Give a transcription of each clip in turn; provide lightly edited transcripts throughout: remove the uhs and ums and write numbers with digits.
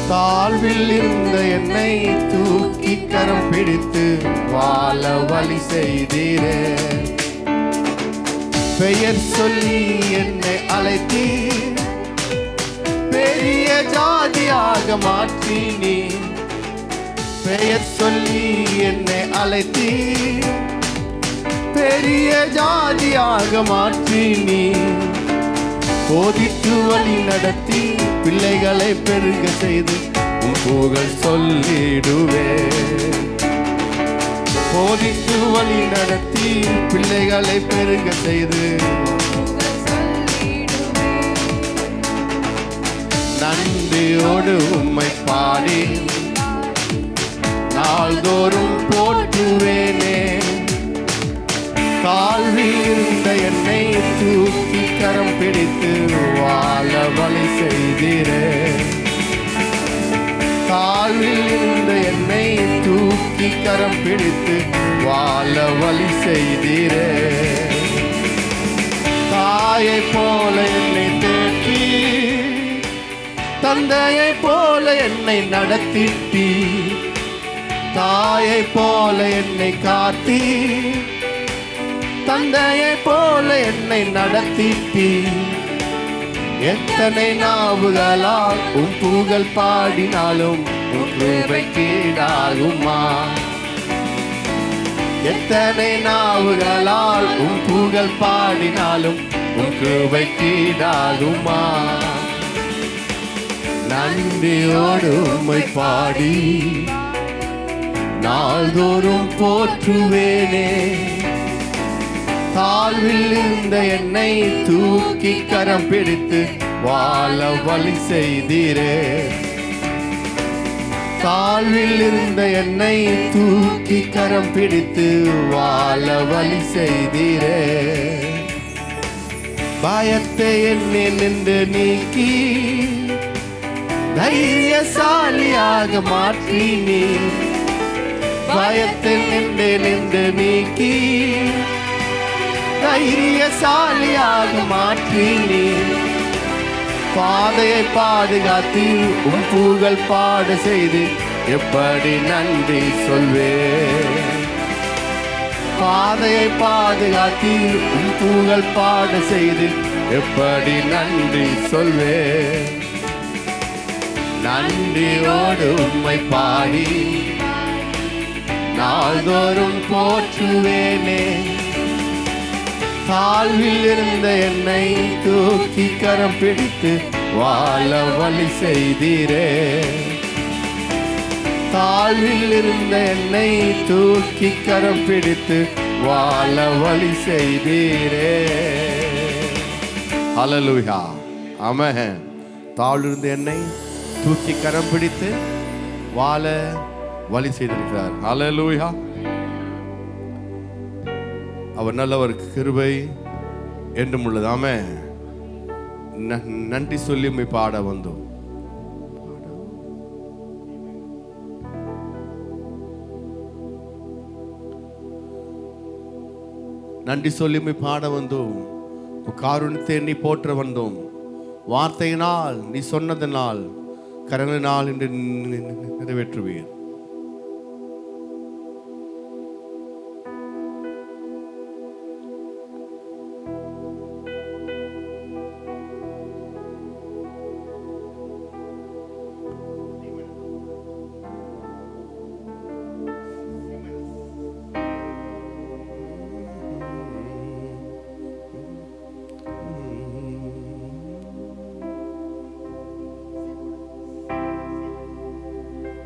தாழ்வில் இருந்த என்னை தூக்கி கரம் பிடித்து வாழ வழி செய்தீரே. பெயர் சொல்லி என்னை அழைத்தீர், பெரிய ஜாதியாக மாற்றினீர். பெயர் சொல்லி என்னை அழைத்தீர், பெரிய ஜாதியாக மாற்றினீர். போதித்து வழி நடத்தி பிள்ளைகளை பெருக செய்து உன் புகழ் சொல்லிடுவே. போதித்து வழி நடத்தி பிள்ளைகளை பெருக செய்து நன்றியோடு உம்மை பாடி நாள்தோறும் போற்றுவேனே. தாழ்வில் இருந்த என்னை தூக்கி கரம் பிடித்து வாழ வழி செய்தீரே. தாழ்வில் இருந்த என்னை தூக்கி கரம் பிடித்து வாழ வழி செய்தீரே. தாயை போல என்னை தேற்றி, தந்தையை போல என்னை நடத்திட்டி. தாயை போல என்னை காத்தி, தந்தையை போல என்னை நடத்திட்டி. எத்தனை நாவுகளால் உன் புகழ் பாடினாலும் உன் கிருபை கீழாகுமா. எத்தனை நாவுகளால் உன் புகழ் பாடினாலும் உன் கிருபை கீழாகுமா. நன்றியோடு உம்மை பாடி நாள்தோறும் போற்றுவேனே. தாழ்வில் இருந்த என்னை தூக்கி கரம் பிடித்து வாழ வழி செய்தீரே. தாழ்வில் இருந்த என்னை தூக்கி கரம் பிடித்து வாழ வழி செய்தீரே. பயத்தை என்னை நின்று நீக்கி தைரியசாலியாக மாற்றினீர். பயத்தை நின்று நீக்கி தைரியசாலியாக மாற்றினீர். பாதையை பாதுகாத்து உன் புகழ் பாட செய்து எப்படி நன்றி சொல்வேன். பாதையை பாதுகாத்து உன் புகழ் பாட செய்து எப்படி நன்றி சொல்வேன். நன்றியோடு உம்மை பாடி நாள்தோறும் போற்றுவேனே. தாழ்வில் இருந்த என்னை தூக்கி கரம் பிடித்து வாழ வழி செய்தீரே. தாழ்வில் இருந்த என்னை தூக்கி கரம் பிடித்து வாழ வழி செய்தீரே. ஹல்லேலூயா, ஆமென். தாழ்வில் இருந்த என்னை தூக்கி கரம் பிடித்து வாழ வழி செய்திருக்கிறார். ஹல்லேலூயா. அவர் நல்லவர், கிருபை என்றும் உள்ளது. ஆமென். நன்றி சொல்லி உம்மை பாட வந்தோம். நன்றி சொல்லி உம்மை பாட வந்தோம். காருண்யத்தை எண்ணி போற்ற வந்தோம். வார்த்தையினால் நீ சொன்னதனால் கரங்களினால் என்று நிறைவேற்றுவீர்.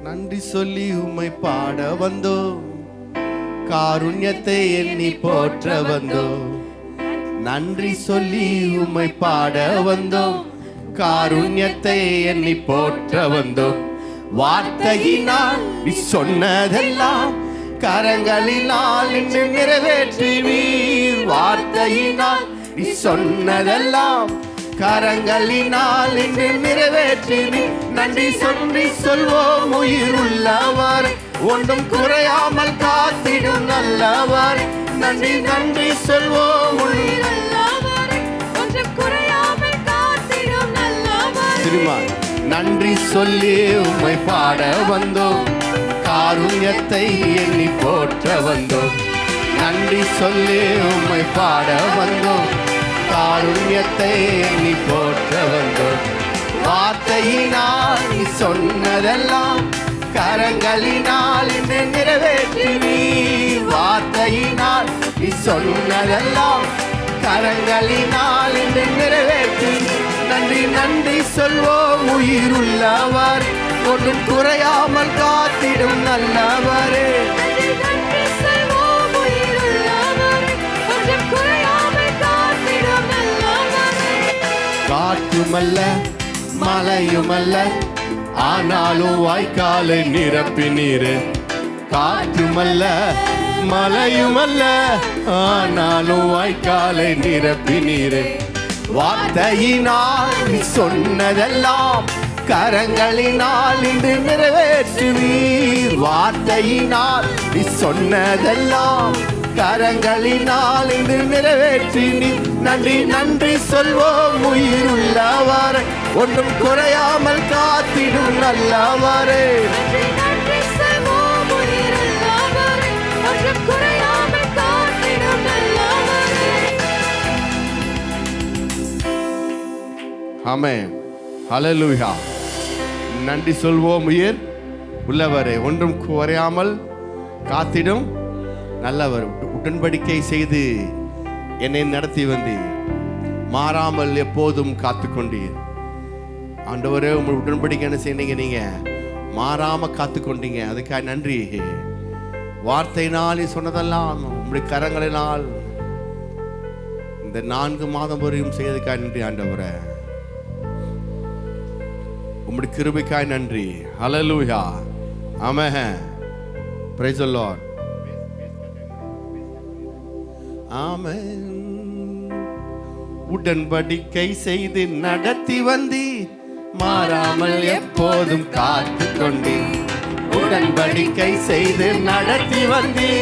நன்றி சொல்லி உம்மை பாட வந்தோம். காருண்யத்தை எண்ணி போற்ற வந்தோம். நன்றி சொல்லி உம்மை பாட வந்தோம். காருண்யத்தை எண்ணி போற்ற வந்தோம். வார்த்தையினால் நீ சொன்னதெல்லாம் கரங்களினால் இன்று நிறைவேற்றுவீர். வார்த்தையினால் நீ சொன்னதெல்லாம் கரங்களினால் இன்று நிறைவேற்றினீர். நன்றி சொல்லி சொல்வோம் உயிர் உள்ளவர், ஒன்றும் குறையாமல் காத்திடும் நல்லவர். நன்றி நன்றி சொல்வோம் உயிர் உள்ளவர், ஒன்றும் குறையாமல் காத்திடும் நல்லவர். நன்றி சொல்லி உம்மை பாட வந்தோம், காருண்யத்தை எண்ணி போற்ற வந்தோம். நன்றி சொல்லி உம்மை பாட வந்தோம், காருண்யத்தை எண்ணி போற்ற வந்தோம். வார்த்தையினால் நீ சொன்னதெல்லாம் கரங்களினால் இன்று நிறைவேற்றி. வார்த்தையினால் நீ சொன்னதெல்லாம் கரங்களினால் இன்று நிறைவேற்றி. நன்றி நன்றி சொல்வோம் உயிருள்ளவர், ஒன்றும் குறையாமல் காத்திடும் நல்லவரே. காற்றுமல்ல மலையுமல்ல, ஆனாலும் வாய்க்காலை நிரப்பினீரே. காற்றுமல்ல மலையுமல்ல, ஆனாலும் வாய்க்காலை நிரப்பினீரே. வார்த்தையினால் நீ சொன்னதெல்லாம் கரங்களினால் இன்று நிறைவேற்றுவீர். வார்த்தையினால் நீ சொன்னதெல்லாம் கரங்களினால் இன்று நிறைவேற்றி. நன்றி நன்றி சொல்வோம் உயிருள்ளவரை, ஒன்றும் குறையாமல் காத்திடும் நல்லவரே. ஆமென், ஹல்லேலூயா. நன்றி சொல்வோம் உயிர் உள்ளவரே, ஒன்றும் குறையாமல் காத்திடும் நல்லவர். உடன்படிக்கை செய்து என்னை நடத்தி வந்தீர், மாறாமல் எப்போதும் காத்து கொண்டீர். ஆண்டவரே, உங்கள் உடன்படிக்கை என்ன செய்யறீங்க? நீங்க மாறாம காத்து கொண்டீங்க, அதுக்காக நன்றி. வார்த்தையினால் நீ சொன்னதெல்லாம் உங்களுடைய கரங்களினால் இந்த 4 மாதம் வரையும் செய்ததுக்காக நன்றி ஆண்டவரே. உம்முடைய கிருபைக்காய் நன்றி. Hallelujah. Amen. Praise the Lord. Amen. உடன்படிக்கை செய்து நடத்தி வந்தி, மாறாமல் எப்போதும் காத்து கொண்டி. உடன்படிக்கை செய்து நடத்தி வந்தி,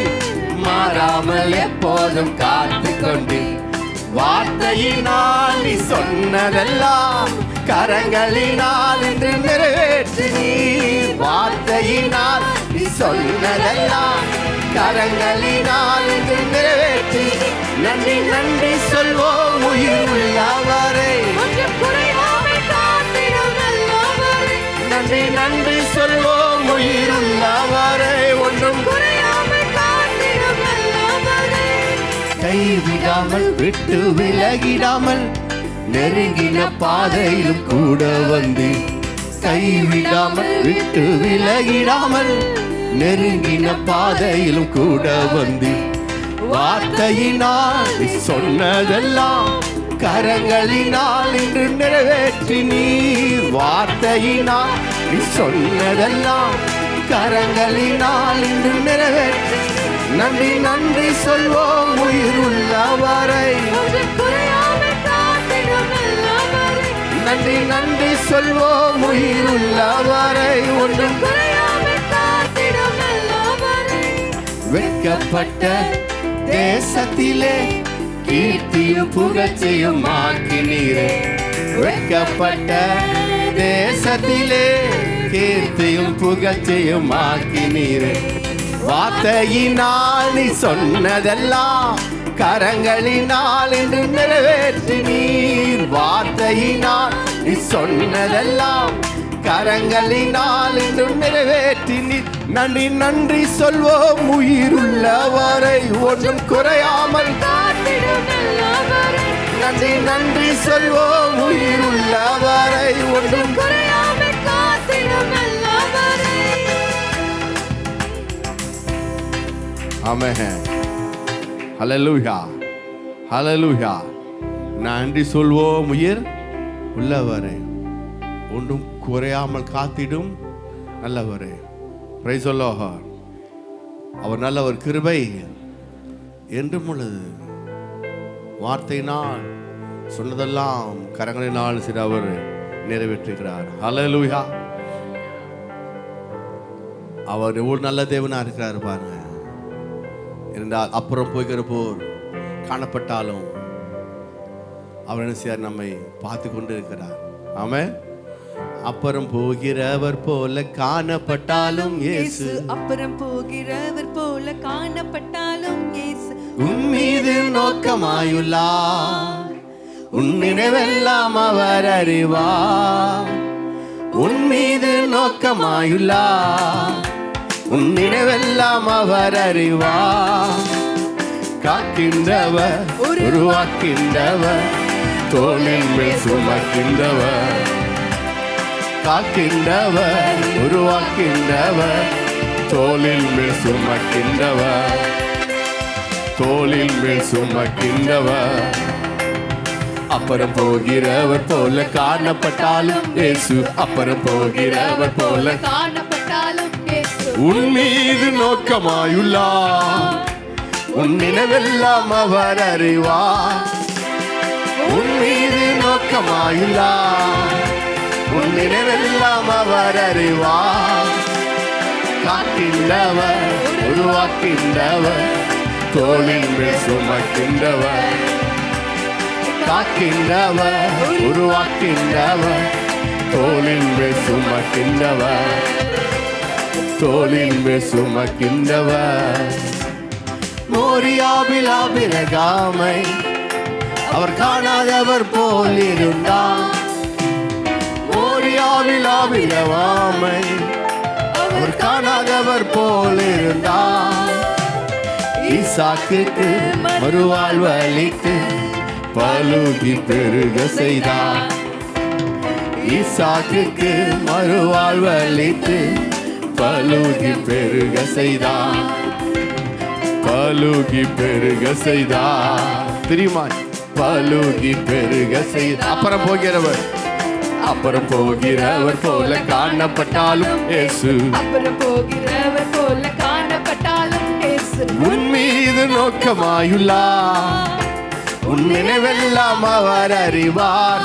மாறாமல் எப்போதும் காத்து கொண்டி. வார்த்தையினால் நீ சொன்னதெல்லாம் கரங்களினால் இன்று நிறைவேற்றி. வார்த்தையினால் நீ சொன்னதெல்லாம் கரங்களினால் இன்று நிறைவேற்றி. நன்றி நன்றி சொல்வோம் உயிருள்ளவரை, நன்றி நன்றி சொல்வோம் உயிருள்ளவரை, ஒன்றும் கைவிடாமல் விட்டு விலகிடாமல் நெருங்கின பாதையிலும் கூட வந்து. கைவிடாமல் விட்டு விலகிடாமல் நெருங்கின பாதையிலும் கூட வந்து. வார்த்தையினால் சொன்னதெல்லாம் கரங்களினால் இன்று நிறைவேற்றி நீர். வார்த்தையினால் சொன்னதெல்லாம் கரங்களினால் இன்று நிறைவேற்றி. நன்றி நன்றி சொல்வோம் உயிருள்ளவரை, நன்றி நன்றி சொல்வோம் உயிருள்ளவரை, ஒன்றும் வெட்கப்பட்ட தேசத்திலே கீர்த்தியும் புகழ்ச்சியும் ஆக்கினீரே. வெட்கப்பட்ட தேசத்திலே கீர்த்தியும் புகழ்ச்சியும் ஆக்கினீரே. வார்த்தையினால் நீ சொன்னதெல்லாம் கரங்களினால் இன்று நிறைவேற்றி நீர். வார்த்தையினால் நீ சொன்னதெல்லாம் கரங்களினால் இன்று நிறைவேற்றி நீர். நன்றி நன்றி சொல்வோம் உயிருள்ளவரை, ஒன்றும் குறையாமல். நன்றி நன்றி சொல்வோம் உயிருள்ளவரை, ஒன்றும் ஆமென். ஹல்லேலூயா, ஹல்லேலூயா. நன்றி சொல்வோம் உயிர் உள்ளவரே, ஒன்றும் குறையாமல் காத்திடும் நல்லவரே. Price the Lord. அவர் நல்லவர், கிருபை என்றும் உள்ளது. வார்த்தையினால் சொன்னதெல்லாம் கரங்களினால் சில அவர் நிறைவேற்றுகிறார். ஹல்லேலூயா. அவர் ஒரு நல்ல தேவனா இருக்கிறார் பாருங்க. இருந்தால் அப்புறம் போய்கிற போர் காணப்பட்டாலும் அவர் என்ன செய்யார்? நம்மை பார்த்து கொண்டு இருக்கிறார். ஆமென். அப்புறம் போகிறவர் போல காணப்பட்டாலும் இயேசு, அப்புறம் போகிறவர் போல காணப்பட்டாலும் இயேசு உன் மீது நோக்கமாயுள்ளார். உன் நினைவெல்லாம் அவர் அறிவார். உன் மீது நோக்கமாயுள்ளார். உன் நினைவெல்லாம் அவர் அறிவார். காக்கின்றவர், உருவாக்கின்றவர், தோளின் மேல் சுமக்கின்றவர். காக்கின்றவர், உருவாக்கின்றவர், தோளில் மேல் சுமக்கின்றவர். தோளில் மேல் சுமக்கின்றவர். அப்புறம் போகிறவர் போல காணப்பட்டாலும் இயேசு, அப்புறம் போகிறவர் போல காணப்பட்டாலும் இயேசு உன் மீது நோக்கமாயுள்ளார். உன் நினைவெல்லாம் அவர் அறிவார். உன் மீது நோக்கமாயுள்ளார். உன் நினைவெல்லாம் அவர் அறிவார். காக்கின்றவர், உருவாக்கின்றவர், தோளின் மேல் சுமக்கின்றவர். காக்கின்றவர், உருவாக்கின்றவர், தோளின் மேல் சுமக்கின்றவர். தோளின் மேல் சுமக்கின்றவர். மோரியாவில் ஆபிரகாமை அவர் காணாதவர் போல் இருந்தார். மோரியாவில் ஆபிரகாமை அவர் காணாதவர் போல் இருந்தார். ஈசாக்குக்கு மறுவாழ்வு அளித்து பலுகி பெருக செய்தார். ஈசாக்குக்கு மறுவாழ்வு அளித்து பலுகி பெருக செய்தார். பலுகி பெருக செய்தார். தெரியுமா? பலுகி பெருக செய்தார். அப்புறம் போகிறவர், அப்புறம் போகிறவர் போல காணப்பட்டாலும் இயேசு, அப்புறம் போகிறவர் போல காணப்பட்டாலும் இயேசு உன் மீது நோக்கமாயுள்ளார். உன் நினைவெல்லாம் அவர் அறிவார்.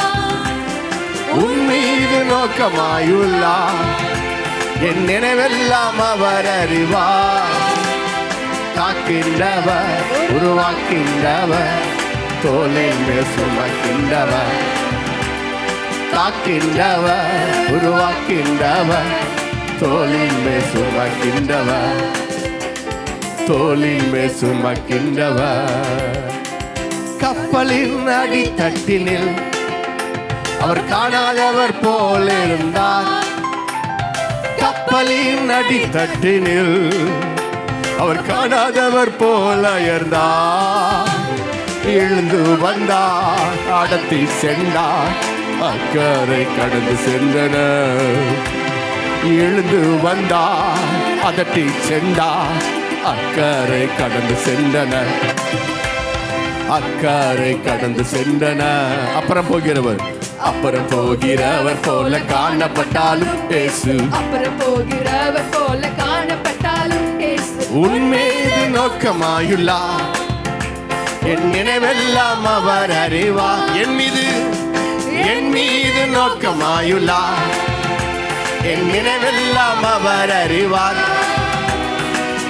உன் மீது நோக்கமாயுள்ளார். என் நினைவெல்லாம் அவர் அறிவார். காக்கின்றவர், உருவாக்கின்றவர், தோளின் மேல் சுமக்கின்றவர். காக்கின்றவர், உருவாக்கின்றவர், தோளின் மேல் சுமக்கின்றவர். தோளின் மேல் சுமக்கின்றவர். கப்பலின் அடித்தட்டினில் அவர் காணாதவர் போல் இருந்தார். கப்பலின் அடித்தட்டினில் அவர் காணாதவர் போல இருந்தார். எழுந்து வந்தார், அடத்தி சென்றார், அக்கறை கடந்து சென்றனர். எழுந்து வந்தார், அதட்டி சென்றார், அக்கறை கடந்து சென்றனர். அக்கறை கடந்து சென்றனர். அப்புறம் போகிறவர், அப்புறம் போகிறவர் போல காணப்பட்டாலும் இயேசு, அப்புறம் போகிறவர் போல காணப்பட்டாலும் இயேசு உன் மீது நோக்கமாயுள்ளார். என் நினைவெல்லாம் அவர் அறிவார். என் மீது நோக்கமாயுள்ளார். என் நினைவெல்லாம் அவர் அறிவார்.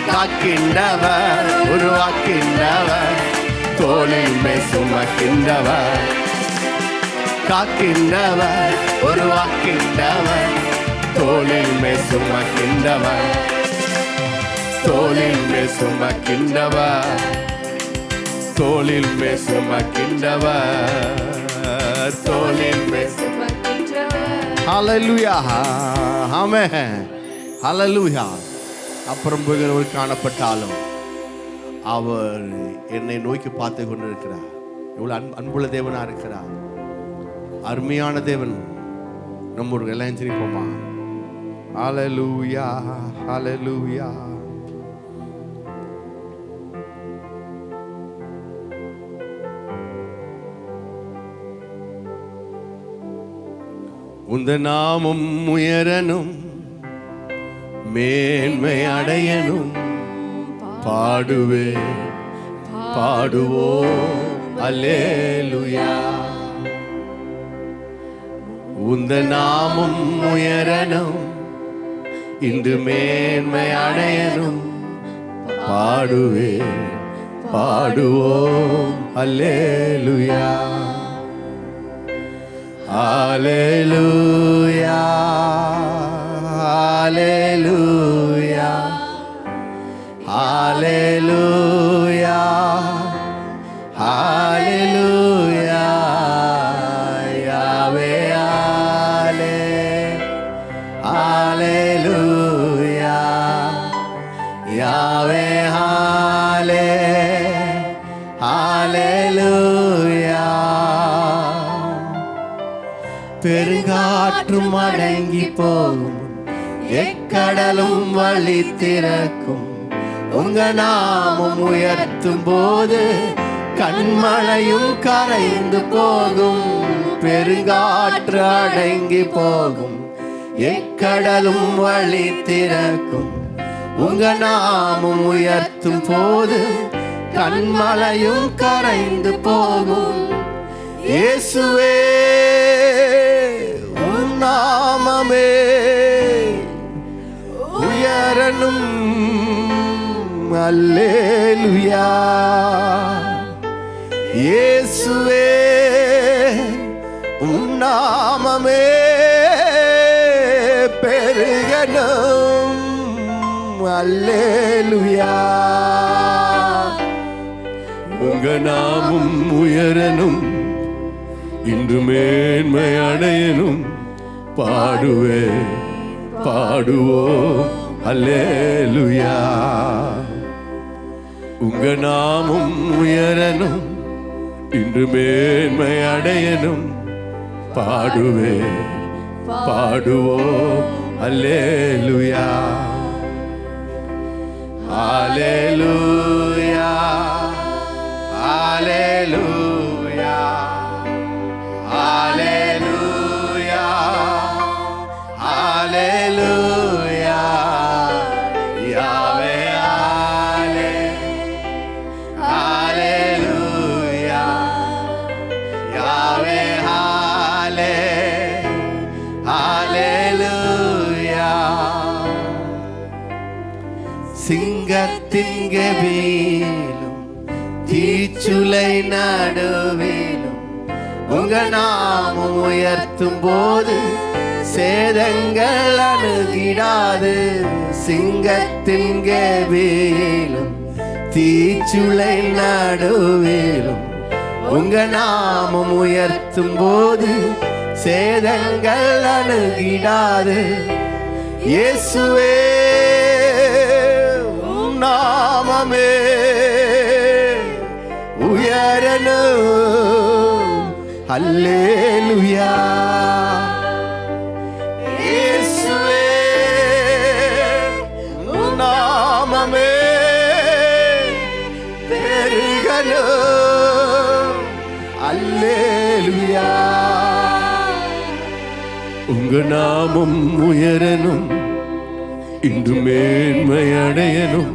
காக்கின்றவர், உருவாக்கின்றவர், தோளின் மேல் சுமக்கின்றவர். காக்கின்றவர், உருவாக்கின்றவர், தோளின் மேல் சுமக்கின்றவர். தோளின் மேல் சுமக்கின்றவர். தோளில் மேல் சுமக்கின்றவர். தோளில் மேல் சுமக்கின்றவர். ஹல்லேலூயா, ஆமென், ஹல்லேலூயா. அப்புறம் போகிறவர் காணப்பட்டாலும் அவர் என்னை நோக்கி பார்த்து கொண்டிருக்கிறார். எவ்வளவு அன்புள்ள தேவனா இருக்கிறார். அருமையான தேவன். நம்ம ஒரு எல்லாம் சிரிப்போமா? ஹல்லேலூயா, ஹல்லேலூயா. உந்த நாமம் உயரனும் மேன்மை அடையனும் பாடுவே பாடுவோம் அல்லேலூயா. உந்த நாமம் உயரனும் இன்று மேன்மை அடையனும் பாடுவே பாடுவோம் அல்லேலூயா. ஹalleluya ஹalleluya ஹalleluya ஹalleluya யாவே ஹalleluya யாவே ஹalleluya பெருங்காற்றும் அடங்கி போகும் எக்கடலும் வழி திறக்கும் உங்க நாமம் உயர்த்தும் போது கண்மழையும் கரைந்து போகும் பெருங்காற்று அடங்கி போகும் எக்கடலும் வழி திறக்கும் உங்க நாமம் உயர்த்தும் போது கண்மழையும் கரைந்து போகும் இயேசுவே உம் நாமமே உயரணும் அல்லேலூயா இயேசுவே உம் நாமமே பெருகணும் அல்லேலூயா உங்க நாமம் உயரணும் இன்று மேன்மை அடையணும் பாடுவோம் அல்லேலூயா உங்க நாமம் உயரணும் இன்று மேன்மை அடையணும் பாடுவோம் அல்லேலூயா ஹalleluya ஹalleluya ஹalleluya ஹalleluya யாவே ஹalleluya யாவே ஹalleluya சிங்கத்தின் கெபியிலும் தீச்சுளை நடுவிலும் உங்க நாமம் உயர்த்தும் போது சேதங்கள் அணுகிடாது சிங்கத்தின் கெபியிலும் தீச்சுளை நடுவிலும் உங்க நாமம் உயர்த்தும் போது சேதங்கள் அணுகிடாது இயேசுவே உம் நாமமே உயரணும் அல்லேலூயா இயேசுவே உம் நாமமே பெருகணும் அல்லேலூயா உங்க நாமம் உயரணும் இன்று மேன்மை அடையணும்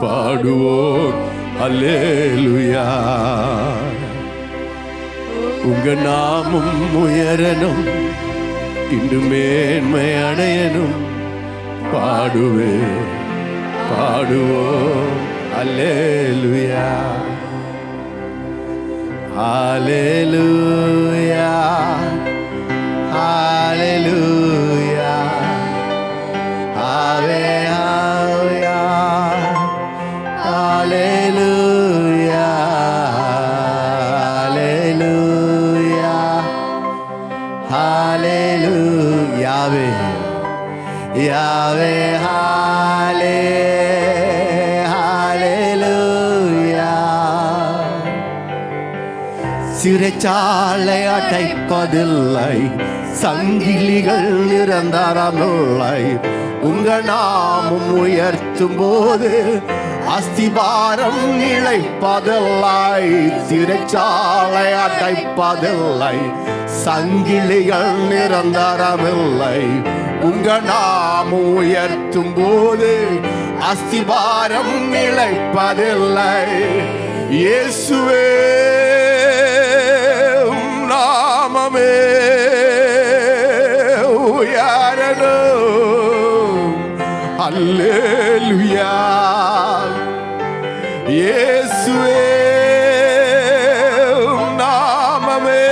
பாடுவோம் அல்லேலூயா உங்க நாமம் உயரணும் இன்று மேன்மை அடையணும் பாடுவோம் அல்லேலூயா ஹalleluya ஹalleluya ஆவே ஆவே ஹalleluya ஹalleluya ஹalleluya யாவே யாவே ஹalleluya சிறைச்சாலை அடைப்பதில்லை சங்கிலிகள் நிரந்தரமில்லை உங்க நாமம் உயர்த்தும் போது அஸ்திபாரம் நிலைப்பதில்லை சிறைச்சாலை அடைப்பதில்லை சங்கிலிகள் நிரந்தரமில்லை உங்க நாமம் உயர்த்தும் போது அஸ்திபாரம் நிலைப்பதில்லை இயேசுவே உம் நாமமே உயரணும் அல்லேலூயா இயேசுவே உம் நாமமே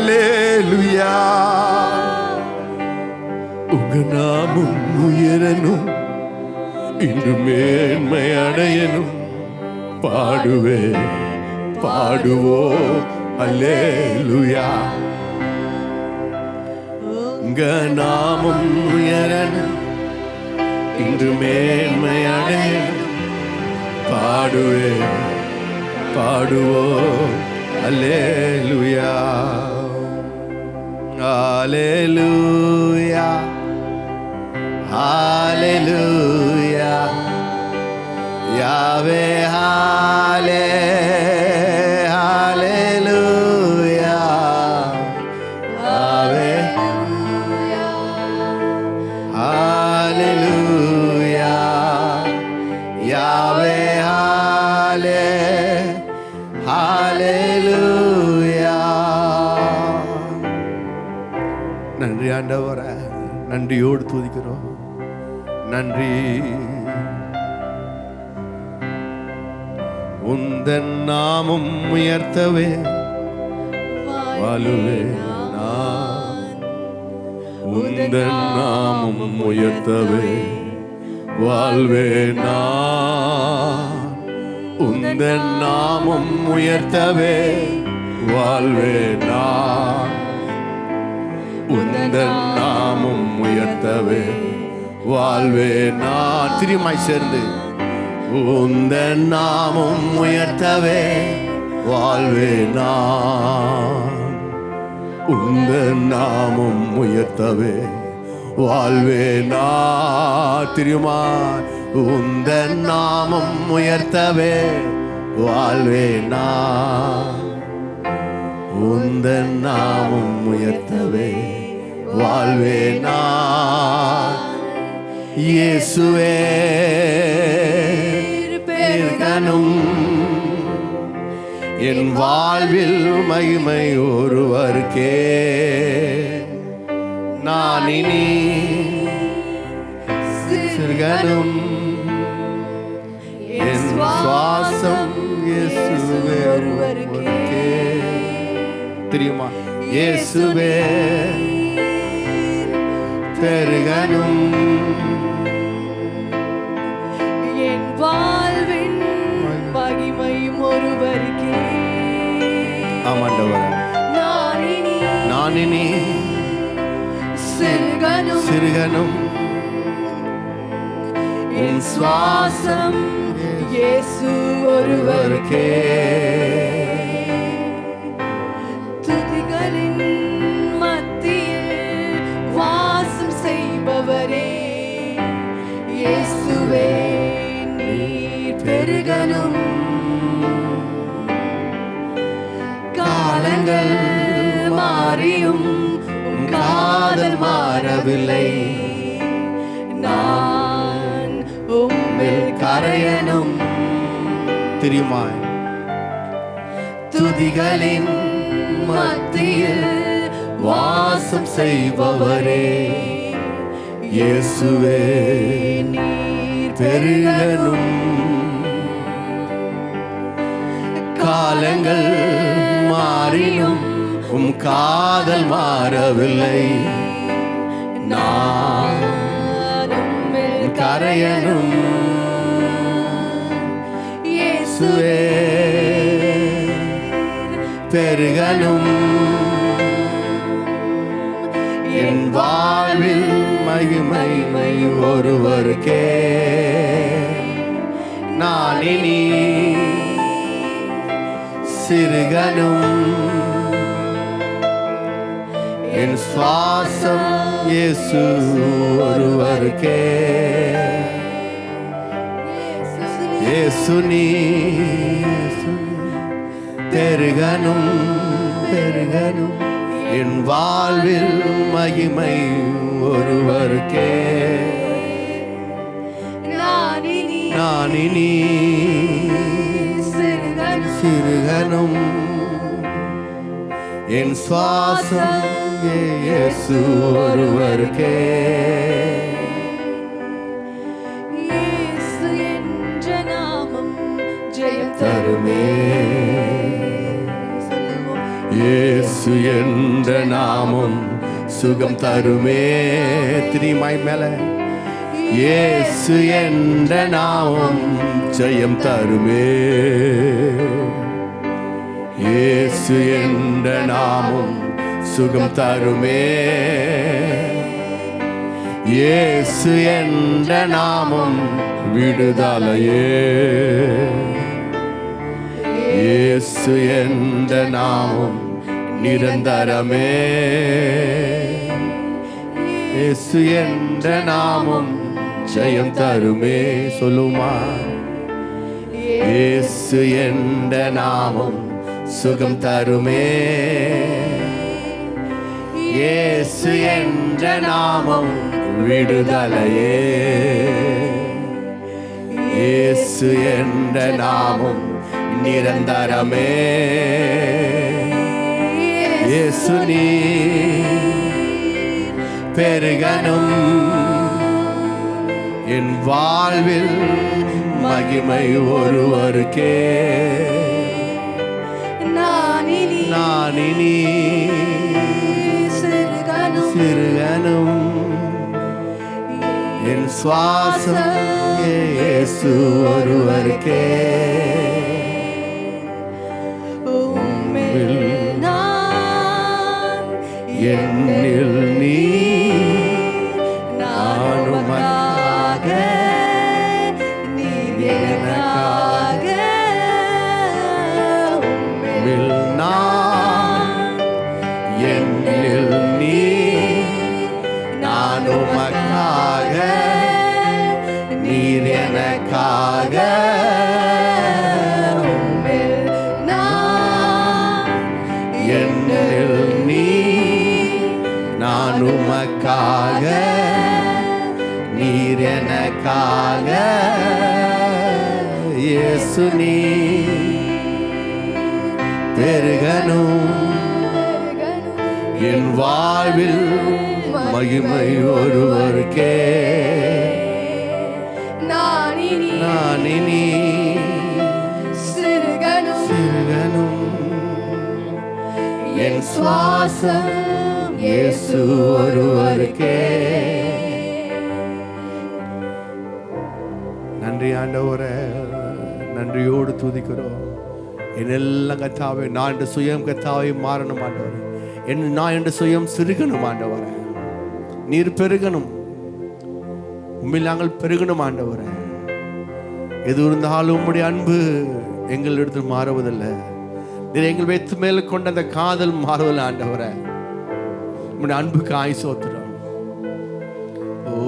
அல்லேலூயா. உங்க நாமம் உயரனும் இன்று மேன்மை அடையனும் பாடுவே பாடுவோ அல்லேலூயா. உங்க நாமம் உயரனும் இன்று மேன்மை அடையனும் பாடுவே பாடுவோ அல்லேலூயா. அல்லேலூயா அல்லேலூயா யாவே ஹாலே ஹalleluya யாவே ஹalleluya யாவே ஹாலே ஹalleluya. நன்றி ஆண்டவரே, நன்றியோடு துதிக்கிறோம். நன்றி. உந்தன் நாமம் உயர்த்தவே வாழுவே நான். உந்தன் நாமம் உயர்த்தவே வாழ்வே நான். உந்தன் நாமம் உயர்த்தவே வாழ்வே நான். உந்தன் நாமம் உயர்த்தவே வாழ்வே நான். திருமாய் சேர்ந்து உந்தன் நாமம் உயர்த்தவே வாழ்வே நான். உந்தன் நாமம் உயர்த்தவே வாழ்வே நான். தெரியுமா? உந்தன் நாமம் உயர்த்தவே வாழ்வே நான். உந்தன் நாமம் உயர்த்தவே வாழ்வே நான். இயேசுவே பெருகனும் என் வாழ்வில் மகிமை ஒருவருக்கே. நான் இனி சிறுகனும் என் சுவாசம் இயேசுவே ஒருவருக்கே. தெரியுமா? இயேசுவே பெருகனும் என் வாழ்வின் மகிமையும் ஒருவருக்கே. ஆமாண்டவர், நான் இனி சிறுகனும் என் சுவாசம் இயேசு ஒருவருக்கே. துதிகளின் மத்தியில் வாசம் செய்பவரே இயேசுவே நீர் பெருகனும். காலங்கள் மாறியும் உம் காதல் மாறவில்லை. நான் உம்மில் கரையனும். தெரியுமா? துதிகளின் மத்தியில் வாசம் செய்பவரே இயேசுவே நீர் பெருகனும். காலங்கள் மாறியும் உம் காதல் மாறவில்லை. நான் உம்மில் கரையனும். இயேசுவே பெருகனும் என் வாழ்வில் மகிமை ஒருவருக்கே. நான் இனி சிறுகனும் என் சுவாசம் இயேசு ஒருவருக்கே. இயேசு நீ பெருகனும் பெருகனும் என் வாழ்வில் மகிமை ஒருவருக்கே. நான் இனி சிறுகனும் என் சுவாசம் இயேசு ஒருவருக்கே. இயேசு என்ற நாமம் ஜெயம் தருமே. இயேசு என்ற நாமம் சுகம் தருமே. திருமாய் மேல இயேசு என்ற நாமம் ஜெயம் தருமே. இயேசு என்ற நாமம் சுகம் தருமே. இயேசு என்ற நாமம் விடுதலையே. இயேசு என்ற நாமம் நிரந்தரமே. இயேசு என்ற நாமம் ஜெயம் தருமே. சொல்லுமா, இயேசு என்ற நாமம் சுகம் தருமே. இயேசு என்ற நாமம் விடுதலையே. இயேசு என்ற நாமம் நிரந்தரமே. இயேசு நீ பெருகனும் என் வாழ்வில் மகிமை ஒருவருக்கே. நான் இனி சிறுகனும் என் சுவாசம் இயேசு ஒருவருக்கே. என்னில் நீ நான் உமக்காக நீ எனக்காக. நான் என்னில் நீ நான் உமக்காக நீர் எனக்காக. என்னில் நீ நான் உமக்காக நீர் எனக்காக. இயேசு நீ பெருகனும் என் வாழ்வில் மகிமை ஒருவருக்கே. நான் இனி சிறுகனும் என் சுவாசம் இயேசு ஒருவருக்கே. நன்றி ஆண்டவரே, நன்றியோடு துதிக்கிறோம். என்னெல்லாம் கத்தாவே, நான் என்ற சுயம் கத்தாவே மாறணும் ஆண்டவரே. நான் என்ற சுயம் சிறுகணும் ஆண்டவரே. நீர் பெருகணும், உண்மையில் நாங்கள் பெருகணும் ஆண்டவரே. எது இருந்தாலும் உம்முடைய அன்பு எங்களிடத்தில் மாறுவதில்லை. நீர் எங்கள் வைத்து மேல கொண்ட அந்த காதல் மாறுவதில்லை ஆண்டவரே. உம்முடைய அன்புக்கு ஆயுசோத்திரம். ஓ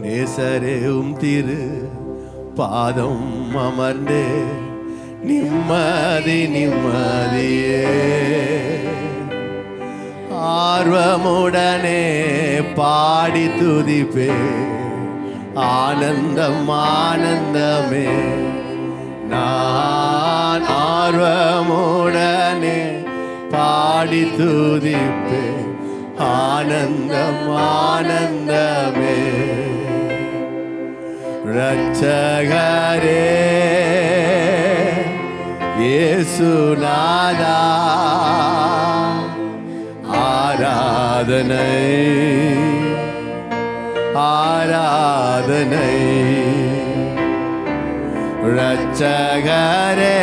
நேசரே, திரு பாதம் அமர்ந்தே நிம்மதி நிம்மதியே. ஆர்வமுடனே பாடி துதிப்பே, ஆனந்தம் ஆனந்தமே. நான் ஆர்வமுடனே பாடி துதிப்பே, ஆனந்தம் ஆனந்தமே. ரட்சகரே இயேசுநாதா, ஆராதனை ஆராதனை. ரட்சகரே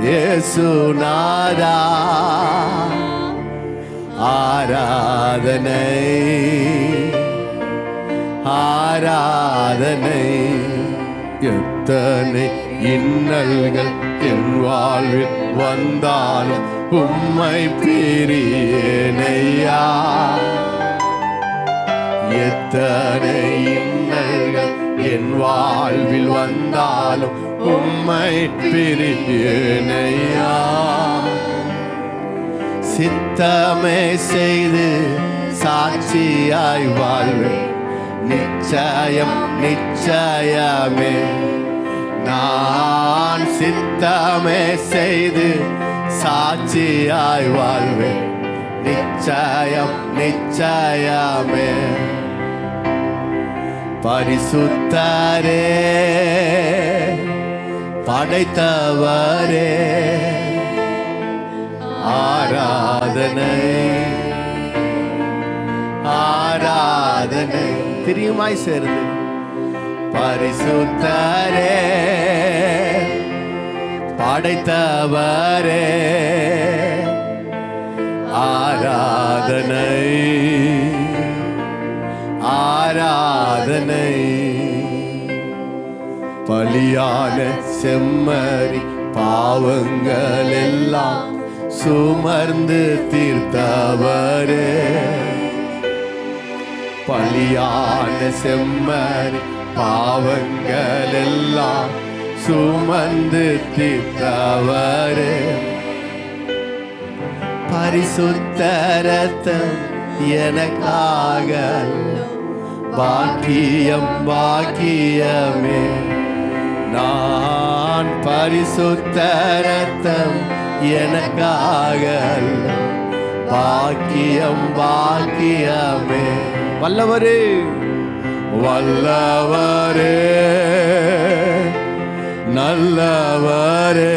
இயேசுநாதா, ஆராதனை ஆராதனை. எத்தனை இன்னல்கள் என் வாழ்வில் வந்தாலும் உம்மை பிரியேனையா. எத்தனை இன்னல்கள் என் வாழ்வில் வந்தாலும் உம்மை பிரியேனையா. சித்தமே செய்து சாட்சியாய் வாழ்வேன், நிச்சயம் நிச்சயமே. நான் சித்தமே செய்து சாட்சியாய் வாழ்வேன், நிச்சயம் நிச்சயமே. பரிசுத்தரே படைத்தவரே, ஆராதனை ஆராதனை திரியுமாய் சேர்ந்து பரிசுத்தரே படைத்தவரே ஆராதனை ஆராதனை பலியான செம்மறி பாவங்கள் எல்லாம் சுமர்ந்து தீர்த்தவரே பலியான செம்மறி பாவங்கள் எல்லாம் சுமந்து தீர்த்தவரே பரிசுத்த ரத்தம் எனக்காக பாக்கியம் பாக்கியமே நான் பரிசுத்த ரத்தம் எனக்காக பாக்கியம் பாக்கியமே வல்லவரே வல்லவரே நல்லவரே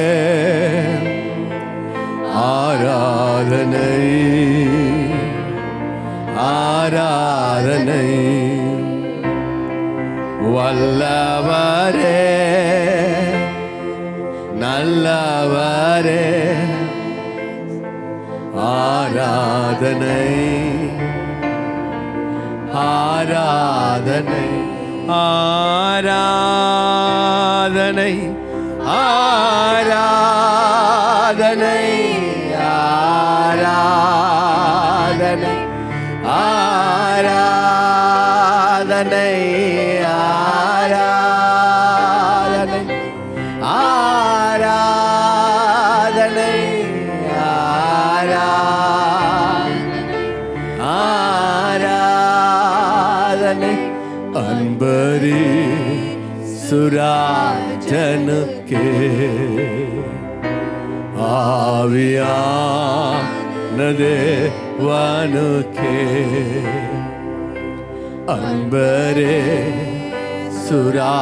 ஆராதனை ஆராதனை வல்லவரே நல்லவரே ஆராதனை ஆராதனை ஆராதனை ஆராதனை ஆராதனை ஆராதனை ஆராதனை ஆராதனை ஆராதனை அன்பரே சுராஜனுக்கே ஆவியானதே வானுக்கே அன்பரே சுராஜனுக்கே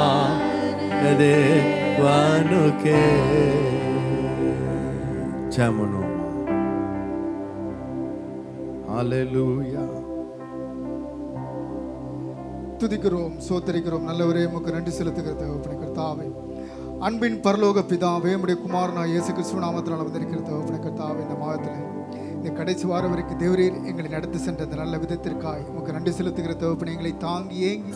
ஆவியானதே வானுக்கே ஜெபமனோ ஹalleluya துதிக்கிறோம் சோத்தரிக்கிறோம் நல்லவரே உமக்கு நன்றி செலுத்துகிற தகப்பனே கர்த்தாவே அன்பின் பரலோக பிதாவே உம்முடைய குமாரனாய் இயேசு கிறிஸ்துவ நாமத்தினால் வந்திருக்கிற தகப்பனே கர்த்தாவே இந்த மாதத்தில் இந்த கடைசி வாரம் வரைக்கும் தேவரீர் எங்களை நடத்தி சென்ற இந்த நல்ல விதத்திற்காய் உமக்கு நன்றி செலுத்துகிற தகப்பனே எங்களை தாங்கி ஏங்கி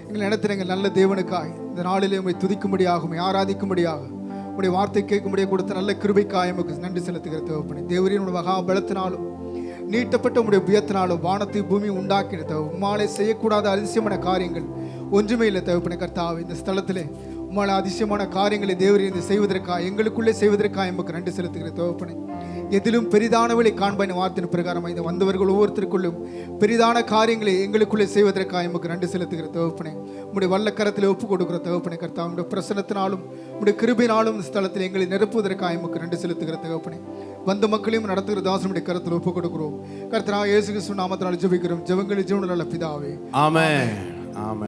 எங்களை நடத்துகிற எங்கள் நல்ல தேவனுக்காய் இந்த நாளிலே உம்மை துதிக்கும்படியாக உம்மை ஆராதிக்கும்படியாக உம்முடைய வார்த்தை கேட்கும்படியாக கொடுத்த நல்ல கிருபைக்காய் உமக்கு நன்றி செலுத்துகிற தகப்பனே தேவரீர் உம்முடைய மகாபலத்தினாலும் நீட்டப்பட்ட உடைய புயத்தினாலும் வானத்தை பூமி உண்டாக்கின உம்மாலே செய்யக்கூடாத அதிசயமான காரியங்கள் ஒன்றுமே இல்லை தகப்பனே கர்த்தாவே இந்த ஸ்தலத்திலே உம்மால அதிசயமான காரியங்களை தேவரீர் செய்வதற்காக எங்களுக்குள்ளே செய்வதற்காக எமக்கு நன்றி செலுத்துகிற தகப்பனே எதிலும் பெரிதானவளை காண்பாயின் வார்த்தையின் பிரகாரம் இந்த வந்தவர்கள் ஒவ்வொருத்தருக்குள்ளும் பெரிதான காரியங்களை எங்களுக்குள்ளே செய்வதற்காக எமக்கு நன்றி செலுத்துகிற தகப்பனே உம்முடைய வல்ல கரத்தில் ஒப்பு கொடுக்கிற தகப்பனே கர்த்தா உம்முடைய பிரசனத்தினாலும் உம்முடைய கிருபையினாலும் இந்த ஸ்தலத்தில் எங்களை நிரப்புவதற்காக எமக்கு நன்றி செலுத்துகிற தகப்பனே வந்த மக்களையும் நடத்துகிற தாசனுடைய கரத்தில் ஒப்பு கொடுக்கிறோம் கர்த்தராகிய இயேசு கிறிஸ்துவின் நாமத்தினால் ஜெபிக்கிறோம் ஜெபங்களில் ஜீவனுள்ள பிதாவே ஆமென் ஆமென்